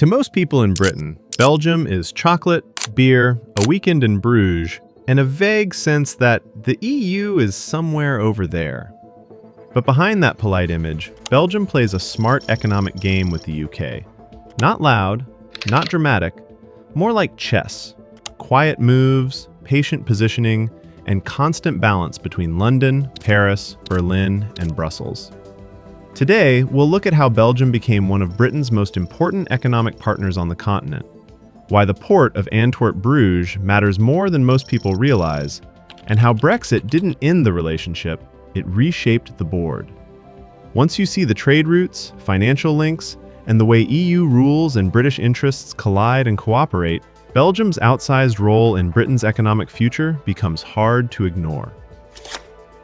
To most people in Britain, Belgium is chocolate, beer, a weekend in Bruges, and a vague sense that the EU is somewhere over there. But behind that polite image, Belgium plays a smart economic game with the UK. Not loud, not dramatic, more like chess. Quiet moves, patient positioning, and constant balance between London, Paris, Berlin, and Brussels. Today, we'll look at how Belgium became one of Britain's most important economic partners on the continent, why the port of Antwerp Bruges matters more than most people realize, and how Brexit didn't end the relationship, it reshaped the board. Once you see the trade routes, financial links, and the way EU rules and British interests collide and cooperate, Belgium's outsized role in Britain's economic future becomes hard to ignore.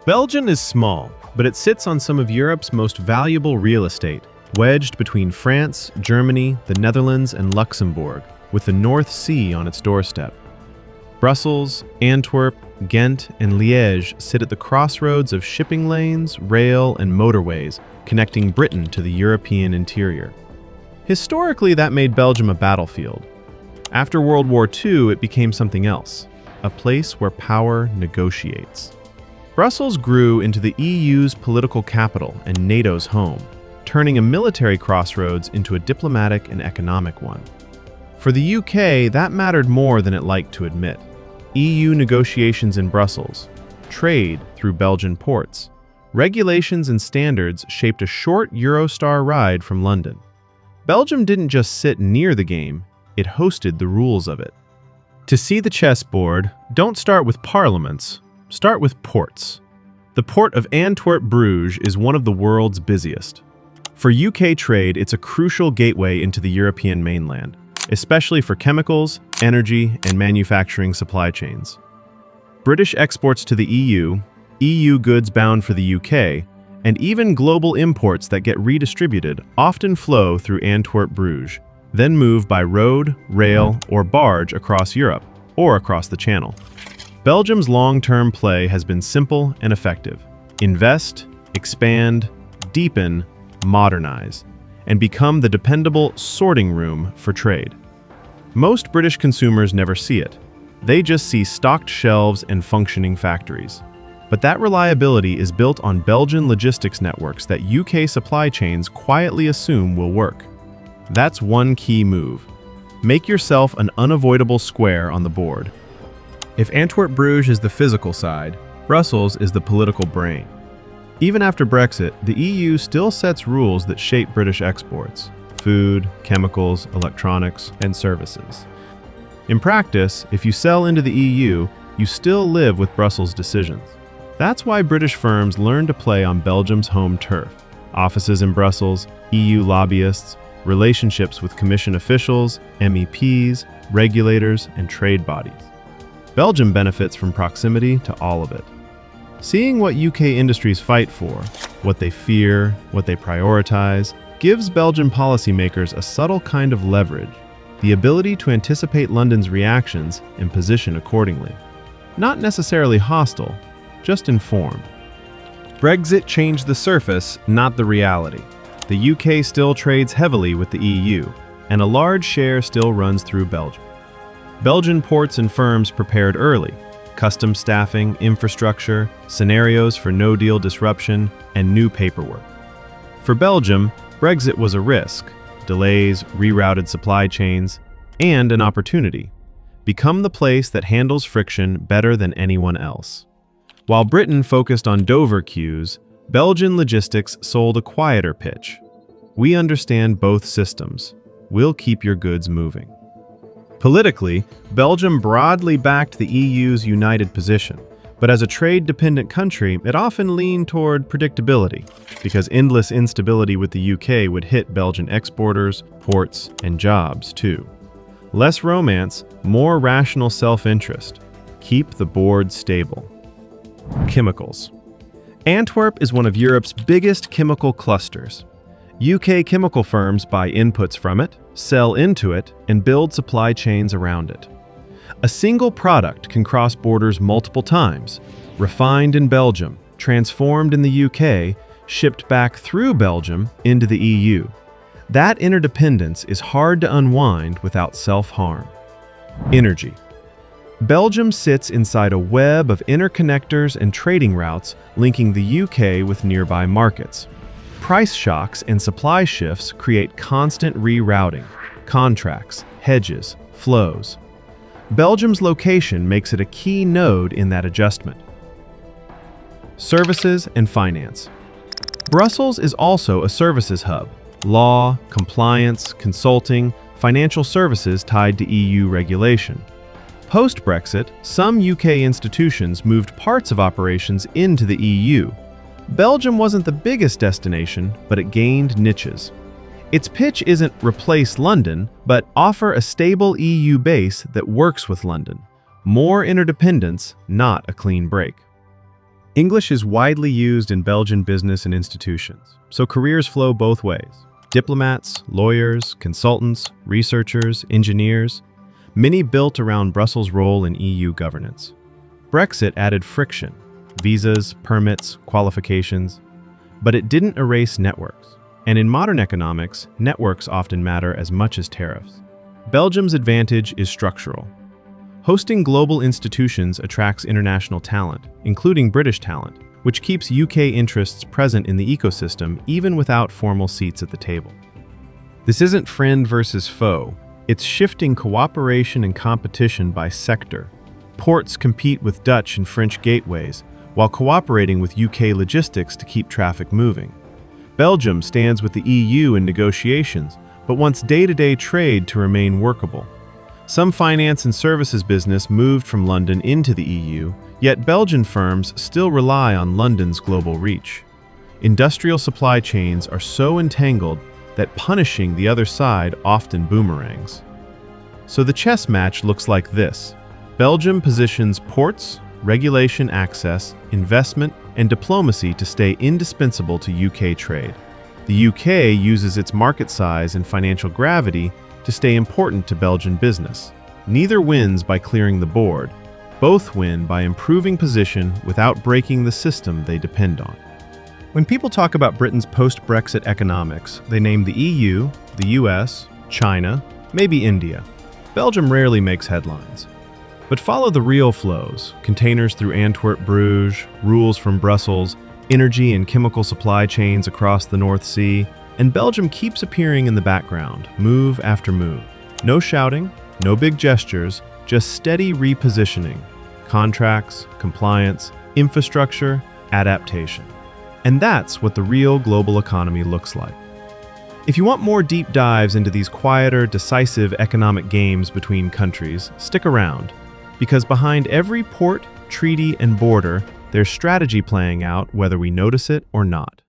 Belgium is small, but it sits on some of Europe's most valuable real estate, wedged between France, Germany, the Netherlands, and Luxembourg, with the North Sea on its doorstep. Brussels, Antwerp, Ghent, and Liège sit at the crossroads of shipping lanes, rail, and motorways connecting Britain to the European interior. Historically, that made Belgium a battlefield. After World War II, it became something else, a place where power negotiates. Brussels grew into the EU's political capital and NATO's home, turning a military crossroads into a diplomatic and economic one. For the UK, that mattered more than it liked to admit. EU negotiations in Brussels, trade through Belgian ports, regulations and standards shaped a short Eurostar ride from London. Belgium didn't just sit near the game, it hosted the rules of it. To see the chessboard, don't start with parliaments, start with ports. The port of Antwerp Bruges is one of the world's busiest. For UK trade, it's a crucial gateway into the European mainland, especially for chemicals, energy, and manufacturing supply chains. British exports to the EU, EU goods bound for the UK, and even global imports that get redistributed often flow through Antwerp Bruges, then move by road, rail, or barge across Europe, or across the Channel. Belgium's long-term play has been simple and effective. Invest, expand, deepen, modernize, and become the dependable sorting room for trade. Most British consumers never see it. They just see stocked shelves and functioning factories. But that reliability is built on Belgian logistics networks that UK supply chains quietly assume will work. That's one key move. Make yourself an unavoidable square on the board. If Antwerp Bruges is the physical side, Brussels is the political brain. Even after Brexit, the EU still sets rules that shape British exports: food, chemicals, electronics, and services. In practice, if you sell into the EU, you still live with Brussels' decisions. That's why British firms learn to play on Belgium's home turf. Offices in Brussels, EU lobbyists, relationships with Commission officials, MEPs, regulators, and trade bodies. Belgium benefits from proximity to all of it. Seeing what UK industries fight for, what they fear, what they prioritize, gives Belgian policymakers a subtle kind of leverage, the ability to anticipate London's reactions and position accordingly. Not necessarily hostile, just informed. Brexit changed the surface, not the reality. The UK still trades heavily with the EU, and a large share still runs through Belgium. Belgian ports and firms prepared early: custom staffing, infrastructure, scenarios for no-deal disruption, and new paperwork. For Belgium, Brexit was a risk: delays, rerouted supply chains, and an opportunity. Become the place that handles friction better than anyone else. While Britain focused on Dover queues, Belgian logistics sold a quieter pitch. We understand both systems. We'll keep your goods moving. Politically, Belgium broadly backed the EU's united position, but as a trade-dependent country, it often leaned toward predictability, because endless instability with the UK would hit Belgian exporters, ports, and jobs too. Less romance, more rational self-interest. Keep the board stable. Chemicals. Antwerp is one of Europe's biggest chemical clusters. UK chemical firms buy inputs from it, sell into it, and build supply chains around it. A single product can cross borders multiple times, refined in Belgium, transformed in the UK, shipped back through Belgium into the EU. That interdependence is hard to unwind without self-harm. Energy. Belgium sits inside a web of interconnectors and trading routes linking the UK with nearby markets. Price shocks and supply shifts create constant rerouting, contracts, hedges, flows. Belgium's location makes it a key node in that adjustment. Services and finance. Brussels is also a services hub. Law, compliance, consulting, financial services tied to EU regulation. Post-Brexit, some UK institutions moved parts of operations into the EU. Belgium wasn't the biggest destination, but it gained niches. Its pitch isn't replace London, but offer a stable EU base that works with London. More interdependence, not a clean break. English is widely used in Belgian business and institutions, so careers flow both ways. Diplomats, lawyers, consultants, researchers, engineers, many built around Brussels' role in EU governance. Brexit added friction, visas, permits, qualifications, but it didn't erase networks. And in modern economics, networks often matter as much as tariffs. Belgium's advantage is structural. Hosting global institutions attracts international talent, including British talent, which keeps UK interests present in the ecosystem even without formal seats at the table. This isn't friend versus foe. It's shifting cooperation and competition by sector. Ports compete with Dutch and French gateways, while cooperating with UK logistics to keep traffic moving. Belgium stands with the EU in negotiations, but wants day-to-day trade to remain workable. Some finance and services business moved from London into the EU, yet Belgian firms still rely on London's global reach. Industrial supply chains are so entangled that punishing the other side often boomerangs. So the chess match looks like this. Belgium positions ports, regulation access, investment, and diplomacy to stay indispensable to UK trade. The UK uses its market size and financial gravity to stay important to Belgian business. Neither wins by clearing the board. Both win by improving position without breaking the system they depend on. When people talk about Britain's post-Brexit economics, they name the EU, the US, China, maybe India. Belgium rarely makes headlines. But follow the real flows: containers through Antwerp Bruges, rules from Brussels, energy and chemical supply chains across the North Sea, and Belgium keeps appearing in the background, move after move. No shouting, no big gestures, just steady repositioning. Contracts, compliance, infrastructure, adaptation. And that's what the real global economy looks like. If you want more deep dives into these quieter, decisive economic games between countries, stick around. Because behind every port, treaty, and border, there's strategy playing out whether we notice it or not.